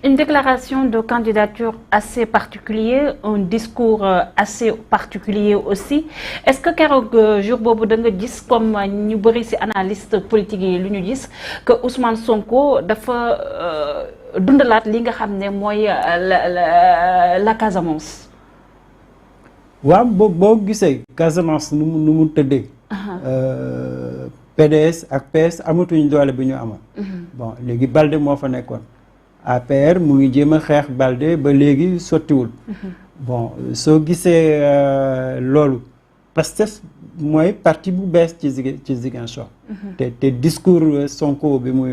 Une déclaration de candidature assez particulier, un discours assez particulier aussi. Est-ce que keroog jour boobu da nga gis comme ñu bëri ci analyste politique yi lu ñu gis que Ousmane Sonko dafa dundalaat li nga xam ne mooy la Casamance. waaw boo gisee Casamance nu mu tëddee. PDS ak PS amatuñ doole bi ñu amoon. Bon léegi Balde moo fa nekkoon. APR mu ngi jéem a xeex Balde ba léegi sottiwul. Bon soo gisee loolu Pastef mooy parti bu bees ci Ziguinchor. te discours Sonko bi mu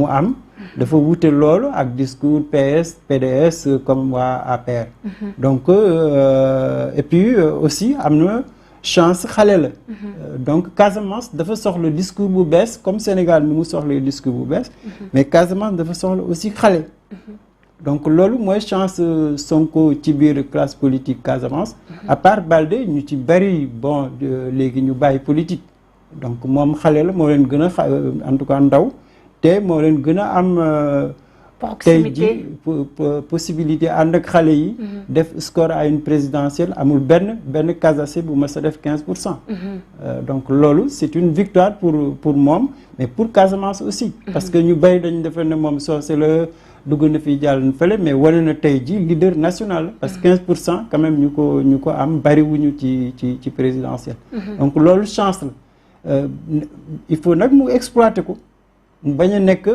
am. dafa wute loolu ak discours PS PDS comme waa APR. donc et puis aussi am na chance xale la. donc Casamance dafa soxla discours bu bees comme Sénégal mi mu soxla discours bu bees. mais Casamance dafa soxla aussi xale. donc loolu mooy chance Sonko ci biir classe politique Casamance. à part Balde ñu ci bari bon léegi ñu bàyyi politique. donc moom xale la moo leen gën a en tout cas ndaw te moo leen gën a am. proximité tey ji possibilité ànd ak xale yi. def score à une présidentielle amul benn casacé bu mës a def 15%. donc loolu c'est une victoire pour moom mais pour Casamance aussi. parce que ñu bari dañu defe ne moom soose la dugg na fi jàll na fële mais wane na tey ji leader national parce que 15% quand même ñu ko am bariwuñu ci présidentielle. donc loolu chance la il faut nag mu exploiter ko. mu bañ a nekk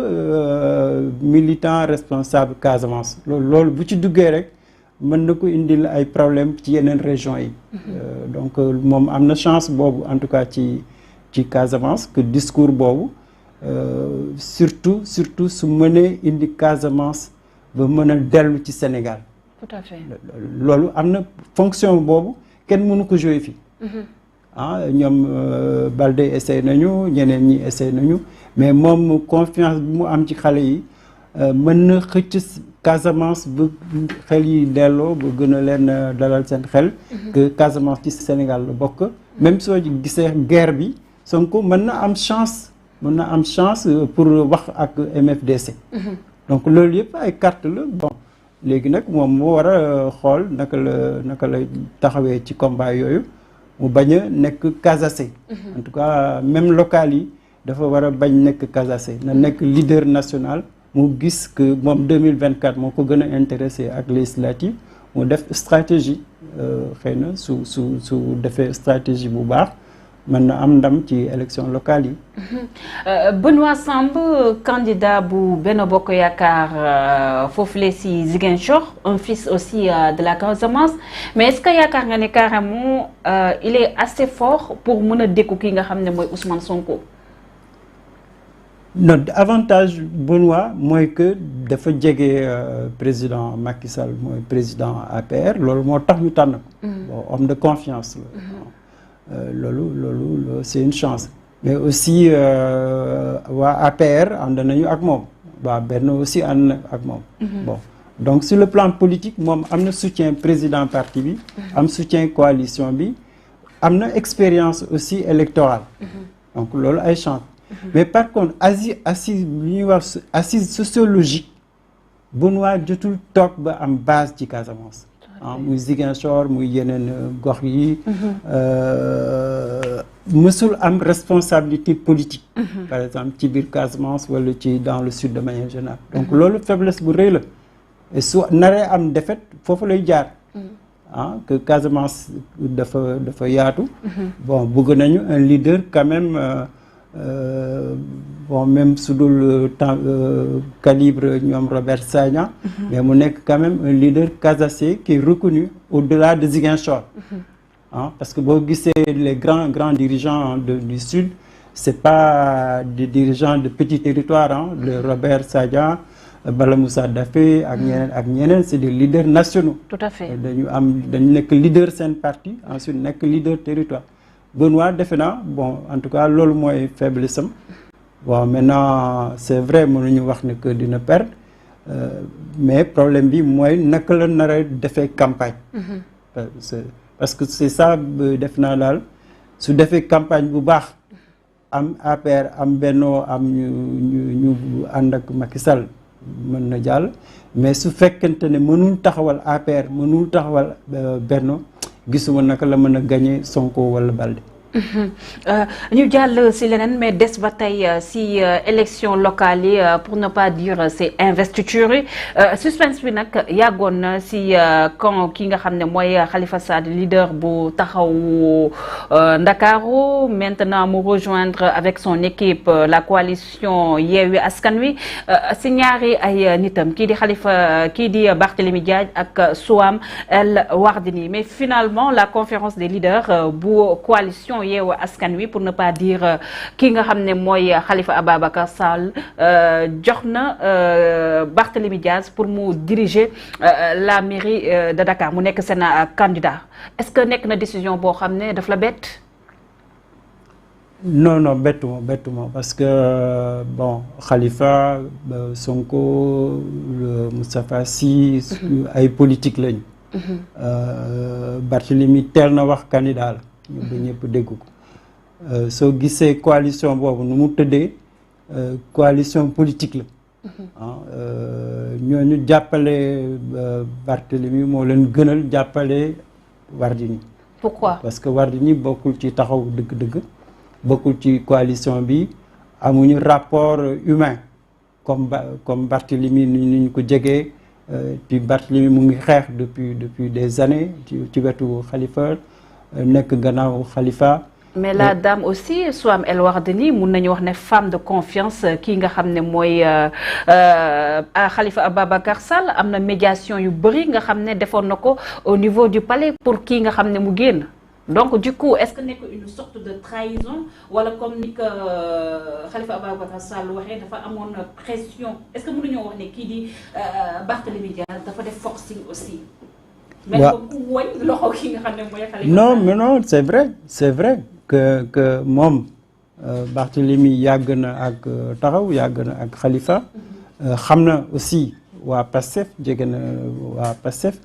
militant responsable Casamance loolu bu ci duggee rek mën na ko indil ay problème ci yeneen régions yi. donc moom am na chance boobu en tout cas ci Casamance que discours boobu surtout su mënee indi Casamance ba mën a dellu ci Sénégal. tout à fait loolu am na fonction boobu kenn mënu ko jouer fii. ñoom Balde essayé nañu ñeneen ñi essayé nañu mais moom confiance bi mu am ci xale yi mën na xëcc Casamance ba xel yi delloo ba gën a leen dalal seen xel. que Casamance ci Sénégal la bokk. même soo gisee guerre bi Sonko mën na am chance pour wax ak MFDC. donc loolu yëpp ay carte la bon léegi nag moom moo war a xool naka la taxawee ci combat yooyu. mu bañ a nekk casacé. en tout cas même local yi dafa war a bañ nekk casacé na nekk leader national mu gis que moom 2024 moo ko gën a intéressé ak législative mu def stratégie xëy na su defee stratégie bu baax mën na am ndam ci élection locale yi. Benoît Samb candidat bu Benno Bokk Yaakaar foofule si Ziguinchor un fils aussi de la Casamance mais est-ce que yaakaar nga ne carrément il est assez fort pour mën a dékku ki nga xam ne mooy Ousmane Sonko. non avantage Benoît mooy que dafa jege président Macky Sall mooy président APR loolu moo tax ñu tànn ko. homme de confiance la. loolu c'est une chance mais aussi waa APR ànd nañu ak moom waa Benno aussi ànd na ak moom. bon donc sur le plan politique moom am na soutien président parti bi. am soutien coalition bi am na expérience aussi électorale. donc loolu ay chance. mais par contre assise lu ñuy wax assise sociologique Benoît jotul toog ba am base ci Casamance. muy Ziguinchor muy yeneen gox yi. mësul am responsabilité politique. par exemple ci biir Casamance wala ci dans le sud de manière générale. donc loolu faiblesse bu rëy la. et su naree am défaite foofu lay jaar. que Casamance dafa yaatu. bon bëgg nañu un leader quand même même su dul calibre ñoom Robert Sagna. mais mu nekk quand même un leader casacé qui est reconnu au-delà de Ziguinchor. parce que boo gisee les grands dirigeants du sud c'est pas des dirigeants de petits territoires le Robert Sagna Bala Moussa Daffé ak ñeneen c'est des leaders nationaux. tout à fait dañu nekk leader seen parti ensuite nekk leader territoire. Benoît defe naa bon en tout cas loolu mooy faiblesse am. bon maintenant c'est vrai mënuñu wax ne que dina perdre mais problème bi mooy naka la nar a defee campagne. parce que c'est ça def naa daal su defee campagne bu baax am APR am Benno am ñu ànd ak Macky Sall mën na jàll mais su fekkente ne mënul taxawal APR mënul taxawal Benno gisuma naka la mën a gagner Sonko wala Baldé. ñu jàll si leneen mais des ba tey si élection locale yi pour ne pas dire c'est investiture yi suspense bi nag yàggoon na si quand ki nga xam ne mooy Khalifa Sall leader bu taxawu Ndakaaru maintenant mu rejoindre avec son équipe la coalition Yewwi Askan Wi si ñaari ay nitam kii di Khalifa kii di Barthélémy Dias ak Soham El Wardini mais finalement la conférence des leaders bu coalition Yewwi Askan Wi pour ne pas dire ki nga xam ne mooy Khalifa Ababacar Sall jox na Barthélémy Dias pour mu diriger la mairie de Dakar mu nekk seen candidat est-ce que nekk na décision boo xam ne daf la bett. non bettuma parce que bon Khalifa Sonko Moustapha Sy ay politique lañu. Barthélémy teel na wax candidat la. ñu ba ñëpp dégg ko soo gisee coalition boobu nu mu tëddee coalition politique la ñooñu jàppale Barthélémy moo leen gënal jàppale Wardini. Pourquoi? Parce que Wardini bokkul ci taxaw dëgg-dëgg bokkul ci coalition bi amuñu rapport humain comme Barthélémy ni ñu ko jegee puis Barthélémy mu ngi xeex depuis des années ci wetu Khalifa nekk gannaaw Khalifa. mais la dame aussi Soham El Wardini mun nañu wax ne femme de confiance kii nga xam ne mooy Khalifa Ababacar Sall am na médiation yu bëri nga xam ne defoon na ko au niveau du palais pour kii nga xam ne mu génn donc du coup est-ce que nekk une sorte de trahison wala comme ni que Khalifa Ababacar Sall waxee dafa amoon pression est-ce que mënuñoo wax ne kii di Barthélémy Dias dafa def forcing aussi. non mais non c'est vrai que moom Barthélémy yàgg na ak taxaw yàgg na ak Khalifa xam na aussi waa Pastef jege na waa Pastef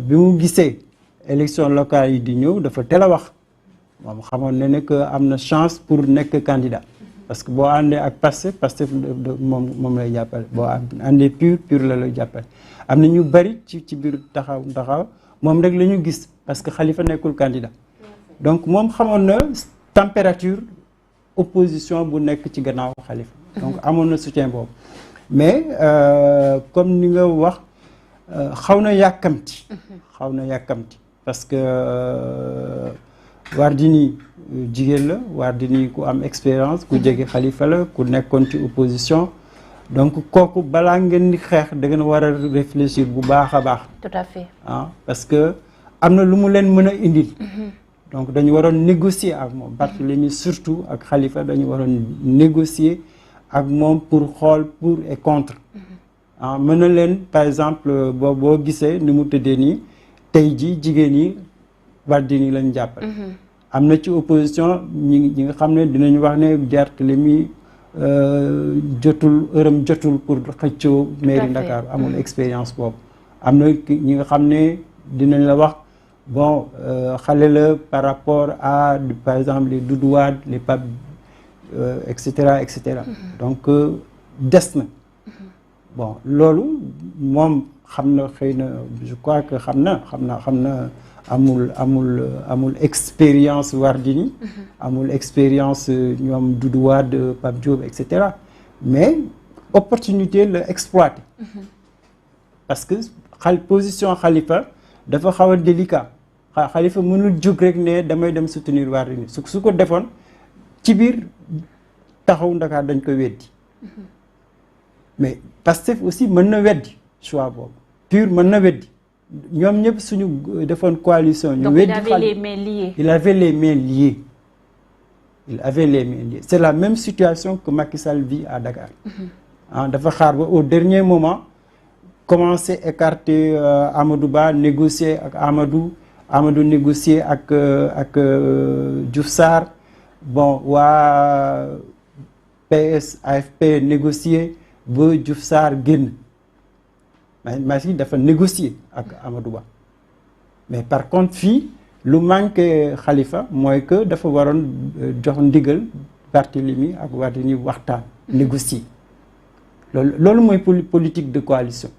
bi mu gisee élection locale yi di ñëw dafa teel a wax moom xamoon na ne que am na chance pour nekk candidat parce que boo àndee ak Pastef moom lay jàppale boo àndee pur la lay jàppale am na ñu bari ci biir taxaw moom rek la ñu gis parce que Khalifa nekkul candidat donc moom xamoon na température opposition bu nekk ci gannaaw Khalifa donc amoon na soutien boobu mais comme ni nga wax xaw na yàkkamti parce que Wardini jigéen la Wardini ku am expérience ku jege Khalifa la ku nekkoon ci opposition donc kooku balaa ngeen di xeex da ngeen war a réfléchir bu baax a baax. tout à fait. parce que am na lu mu leen mën a indil. donc dañu waroon négocier ak moom Barthélémy surtout ak Khalifa dañu waroon négocier ak moom pour xool pour et contre. mën na leen par exemple boo gisee ni mu tëddee nii tey jii jigéen ñi Wardini lañ jàppale. am na ci opposition ñi nga xam ne dinañu wax ne Barthélémy jotul pour xëccoo mairie Dakar amul expérience boobu am na ñi nga xam ne dinañ la wax bon xale la par rapport à par exemple les Doudou Wade les Pape et cetera donc des na bon loolu moom xam na xëy na je crois que xam na amul expérience Wardini amul expérience ñoom Doudou Wade Pape Diop et cetera mais opportunité la exploiter parce que position Khalifa dafa xaw a délicat Khalifa mënul jóg rek ne damay dem soutenir Wardini su ko defoon ci biir taxaw Ndakaar dañ ko weddi mais Pastef aussi mën na weddi choix boobu PUR mën na weddi ñoom ñëpp suñu defoon coalition ñu weddi il avait les mains liées c'est la même situation que Macky Sall vit à Dakar dafa xaar ba au dernier moment commencer écarter Amadou Ba négocier ak Amadou négocier ak Diouf Sarr bon waa PS AFP négocier ba Diouf Sarr génn Macky dafa négocier ak Amadou Ba mais par contre fii lu manqué Khalifa mooy que dafa waroon jox ndigal Barthélémy ak Wardini waxtaan négocier loolu mooy politique de coalition